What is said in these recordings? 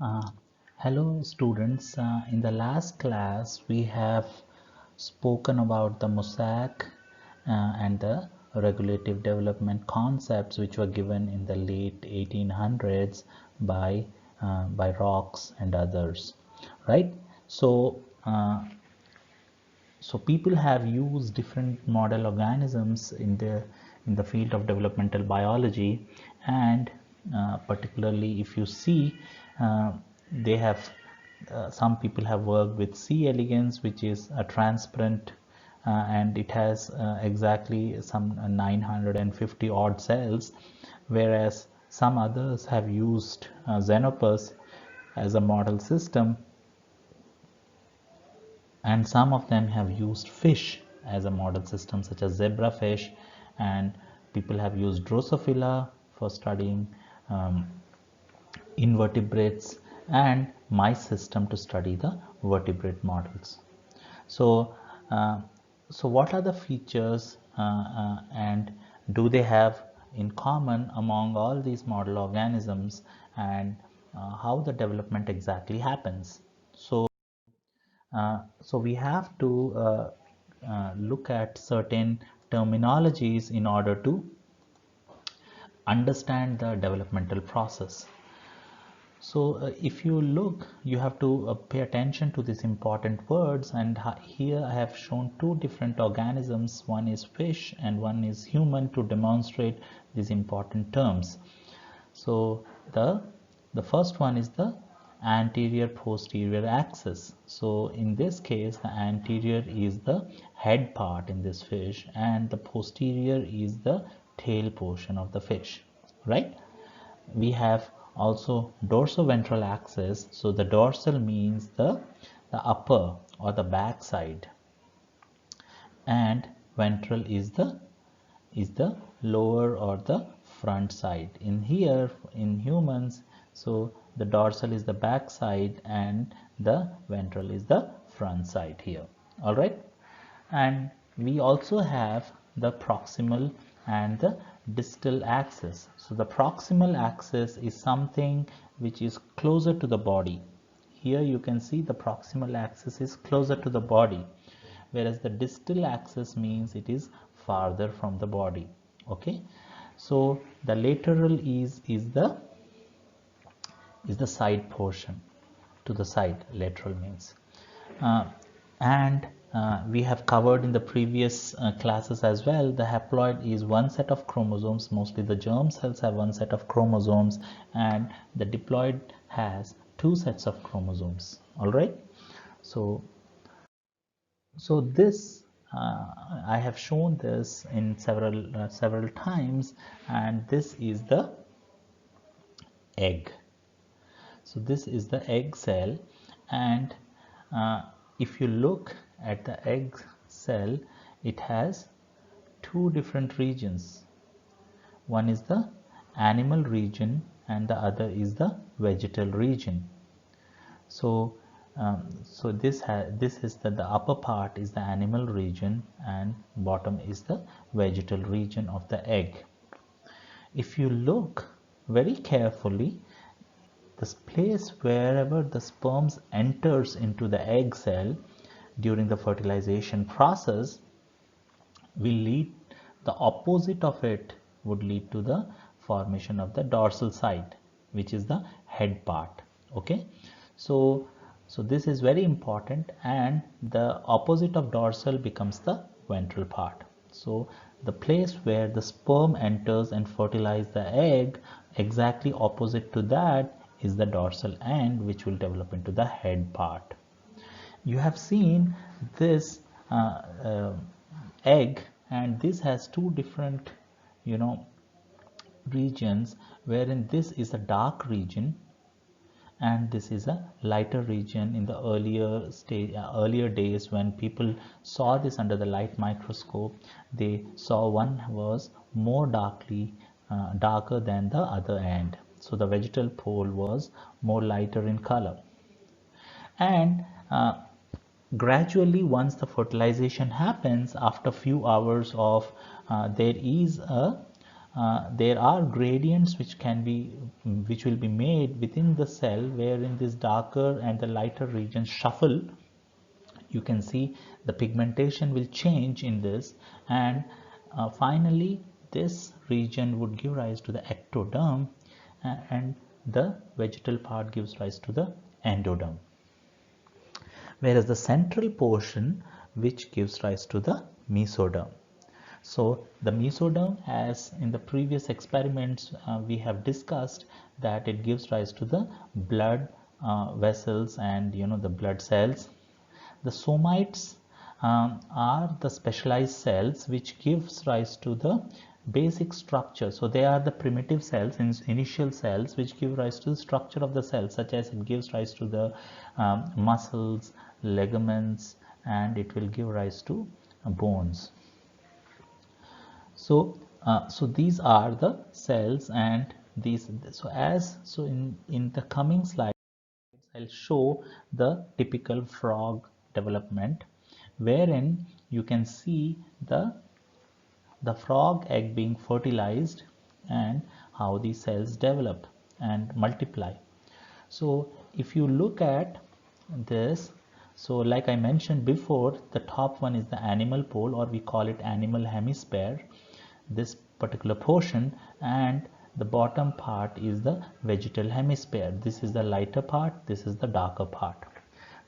Uh, Hello students, in the last class we have spoken about the mosaic and the regulative development concepts which were given in the late 1800s by Rocks and others, right? So people have used different model organisms in the field of developmental biology, and particularly if you see, they have some people have worked with C. elegans, which is a transparent, and it has exactly some 950 odd cells, whereas some others have used Xenopus as a model system, and some of them have used fish as a model system, such as zebrafish, and people have used Drosophila for studying um, invertebrates, and mice system to study the vertebrate models. So, uh, so what are the features and do they have in common among all these model organisms, and how the development exactly happens? So we have to look at certain terminologies in order to understand the developmental process. So if you look, you have to pay attention to these important words, and here I have shown two different organisms. One is fish and one is human, to demonstrate these important terms. So the first one is the anterior posterior axis. So in this case, the anterior is the head part in this fish, and the posterior is the tail portion of the fish, right? We have also dorsoventral axis. So the dorsal means the upper or the back side, and ventral is the lower or the front side. In here, in humans, so the dorsal is the back side and the ventral is the front side here. All right. And we also have the proximal and the distal axis. So the proximal axis is something which is closer to the body. Here you can see the proximal axis is closer to the body, whereas the distal axis means it is farther from the body. Okay, so the lateral is the side portion, to the side. Lateral means and we have covered in the previous classes as well, the haploid is one set of chromosomes. Mostly the germ cells have one set of chromosomes, and the diploid has two sets of chromosomes. All right. So so this I have shown this in several times, and this is the egg. So this is the egg cell, and if you look at the egg cell, it has two different regions. One is the animal region and the other is the vegetal region. So this is the upper part is the animal region, and bottom is the vegetal region of the egg. If you look very carefully, this place wherever the sperms enters into the egg cell during the fertilization process will lead, the opposite of it would lead to the formation of the dorsal side, which is the head part. Okay, so this is very important, and the opposite of dorsal becomes the ventral part. So the place where the sperm enters and fertilize the egg, exactly opposite to that is the dorsal end, which will develop into the head part. You have seen this egg, and this has two different you know regions, wherein this is a dark region and this is a lighter region. In the earlier days, when people saw this under the light microscope, they saw one was more darker than the other end. So the vegetal pole was more lighter in color, and gradually, once the fertilization happens, after few hours of there is there are gradients which will be made within the cell, wherein this darker and the lighter regions shuffle. You can see the pigmentation will change in this, and finally this region would give rise to the ectoderm, and the vegetal part gives rise to the endoderm, whereas the central portion which gives rise to the mesoderm. So the mesoderm, as in the previous experiments we have discussed, that it gives rise to the blood vessels and the blood cells. The somites are the specialized cells which gives rise to the basic structure. So they are the primitive cells, initial cells, which give rise to the structure of the cell, such as it gives rise to the muscles, ligaments, and it will give rise to bones. So these are the cells, and these, so in the coming slides I'll show the typical frog development, wherein you can see the frog egg being fertilized and how these cells develop and multiply. So if you look at this, so like I mentioned before, the top one is the animal pole, or we call it animal hemisphere, this particular portion, and the bottom part is the vegetal hemisphere. This is the lighter part, this is the darker part.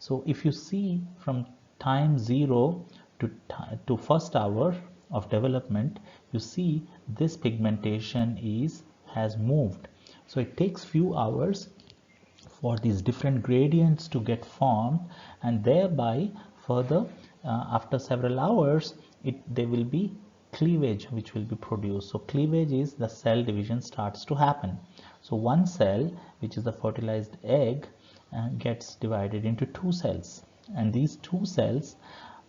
So if you see from time 0 to first hour of development, you see this pigmentation has moved. So it takes few hours for these different gradients to get formed, and thereby further after several hours there will be cleavage which will be produced. So cleavage is the cell division starts to happen. So one cell, which is the fertilized egg, gets divided into two cells, and these two cells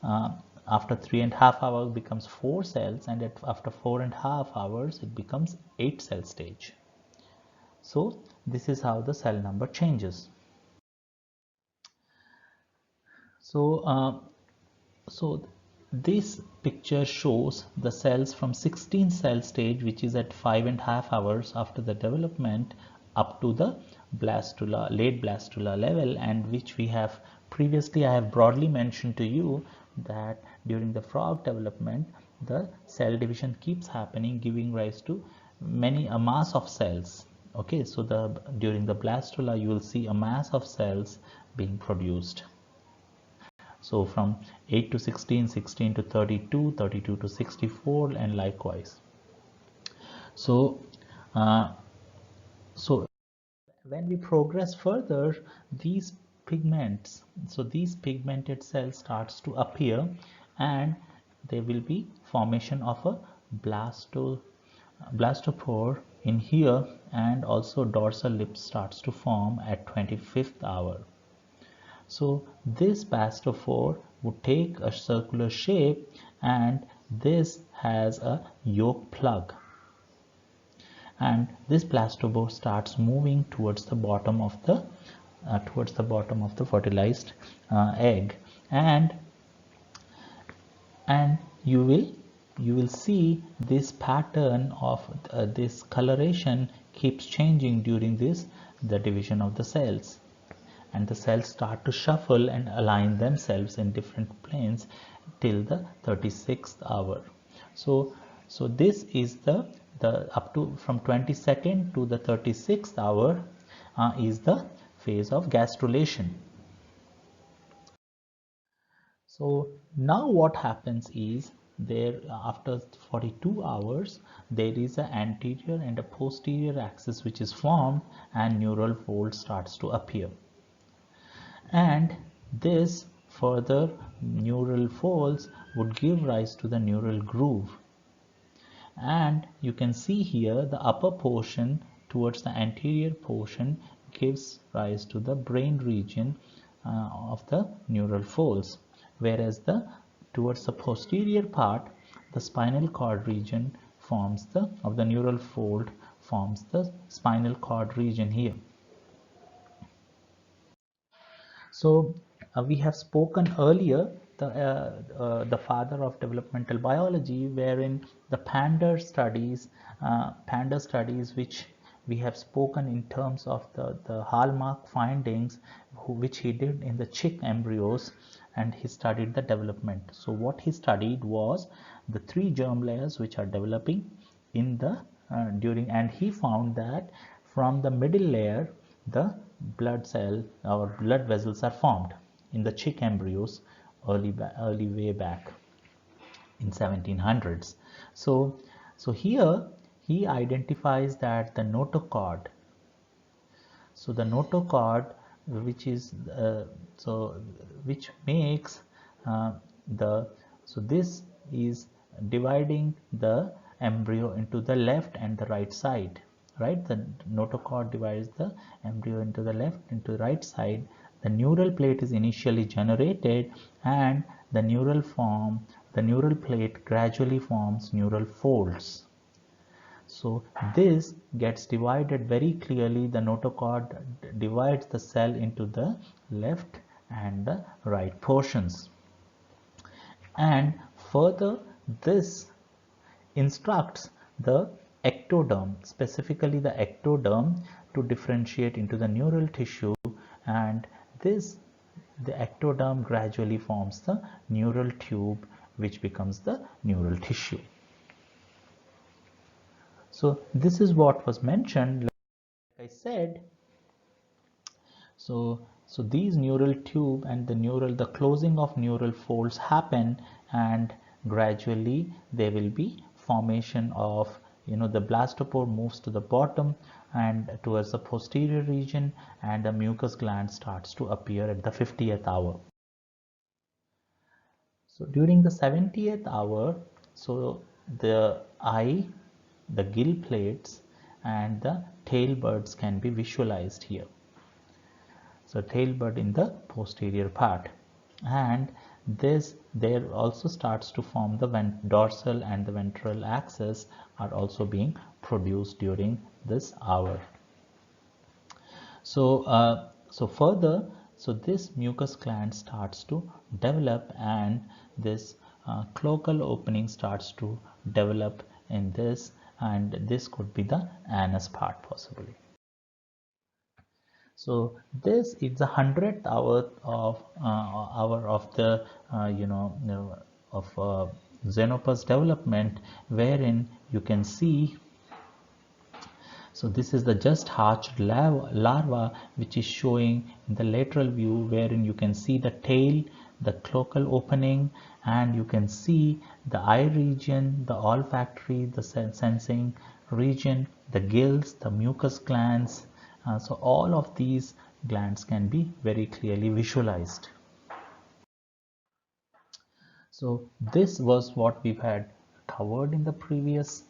after 3.5 hours becomes 4 cells, and after 4.5 hours it becomes 8 cell stage. So this is how the cell number changes. So this picture shows the cells from 16 cell stage, which is at 5.5 hours after the development, up to the blastula, late blastula level, and which we have previously, I have broadly mentioned to you that during the frog development the cell division keeps happening, giving rise to a mass of cells. Okay, so during the blastula you will see a mass of cells being produced. So from 8 to 16, 16 to 32, 32 to 64, and likewise. So when we progress further, these pigments, so these pigmented cells starts to appear, and there will be formation of a blastopore in here, and also dorsal lip starts to form at 25th hour. So this blastopore would take a circular shape, and this has a yolk plug, and this blastopore starts moving towards the bottom of the fertilized egg, and you will see this pattern of this coloration keeps changing during the division of the cells, and the cells start to shuffle and align themselves in different planes till the 36th hour. So this is the up to from 22nd to the 36th hour is the phase of gastrulation. So now what happens is, there after 42 hours there is an anterior and a posterior axis which is formed, and neural fold starts to appear, and this further neural folds would give rise to the neural groove. And you can see here the upper portion towards the anterior portion gives rise to the brain region of the neural folds, whereas towards the posterior part, the spinal cord region of the neural fold forms the spinal cord region here. So we have spoken earlier the father of developmental biology, wherein the Pander studies, which we have spoken in terms of the hallmark findings which he did in the chick embryos, and he studied the development. So what he studied was the three germ layers which are developing in the during, and he found that from the middle layer the blood cell or blood vessels are formed in the chick embryos early way back in 1700s. So here he identifies that the notochord, so the notochord, which is which makes the so this is dividing the embryo into the left and the right side, right? The notochord divides the embryo into the left into the right side. The neural plate is initially generated, and the neural plate gradually forms neural folds. So this gets divided very clearly. The notochord divides the cell into the left and the right portions. And further, this instructs the ectoderm, specifically the ectoderm, to differentiate into the neural tissue, and the ectoderm gradually forms the neural tube, which becomes the neural tissue. So this is what was mentioned, like I said. So these neural tube and the closing of neural folds happen, and gradually there will be formation of, the blastopore moves to the bottom and towards the posterior region, and the mucus gland starts to appear at the 50th hour. So during the 70th hour, so the eye, the gill plates and the tail buds can be visualized here. So tail bud in the posterior part, and this there also starts to form the dorsal and the ventral axis are also being produced during this hour. So further, so this mucus gland starts to develop, and this cloacal opening starts to develop in this, and this could be the anus part possibly. So this is the 100th hour of the Xenopus development, wherein you can see. So this is the just hatched larva, which is showing in the lateral view, wherein you can see the tail, the cloacal opening, and you can see the eye region, the olfactory, the sensing region, the gills, the mucus glands. So all of these glands can be very clearly visualized. So this was what we've had covered in the previous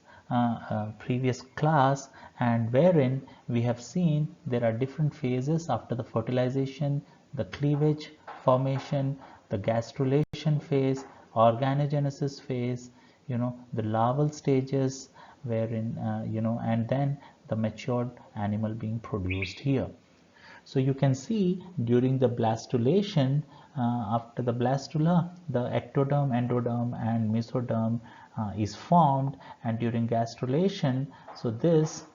class, and wherein we have seen there are different phases after the fertilization: the cleavage, formation, the gastrulation phase, organogenesis phase, the larval stages, wherein and then the matured animal being produced here. So you can see during the blastulation, after the blastula, the ectoderm, endoderm and mesoderm is formed, and during gastrulation, so this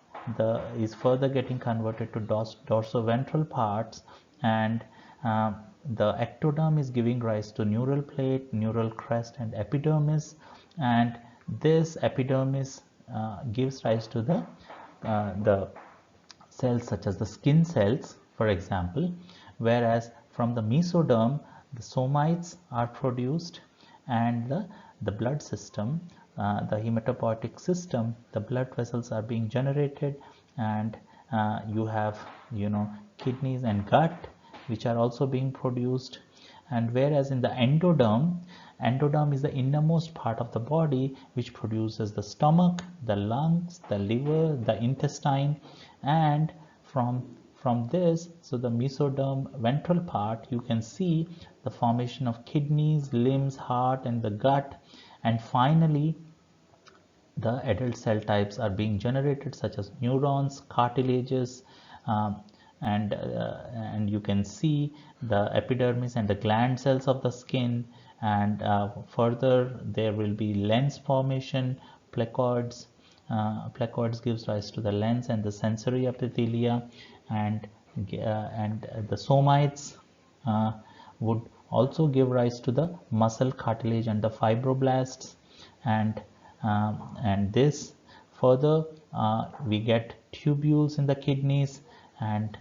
is further getting converted to dorsoventral parts, and the ectoderm is giving rise to neural plate, neural crest and epidermis, and this epidermis gives rise to the cells such as the skin cells, for example, whereas from the mesoderm the somites are produced, and the blood system, the hematopoietic system, the blood vessels are being generated, and you have kidneys and gut which are also being produced. And whereas in the endoderm is the innermost part of the body, which produces the stomach, the lungs, the liver, the intestine, and from this, so the mesoderm ventral part, you can see the formation of kidneys, limbs, heart and the gut, and finally the adult cell types are being generated, such as neurons, cartilages, and you can see the epidermis and the gland cells of the skin, and further there will be lens formation, placoids. Placoids gives rise to the lens and the sensory epithelia, and the somites would also give rise to the muscle cartilage and the fibroblasts, and this further we get tubules in the kidneys, and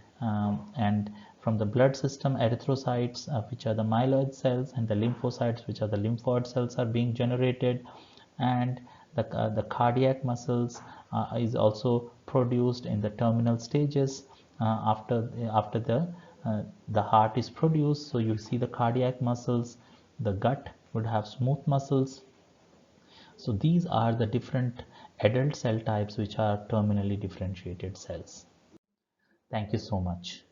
from the blood system erythrocytes, which are the myeloid cells, and the lymphocytes, which are the lymphoid cells, are being generated, and the cardiac muscles is also produced in the terminal stages after the heart is produced. So you see the cardiac muscles. The gut would have smooth muscles. So these are the different adult cell types which are terminally differentiated cells. Thank you so much.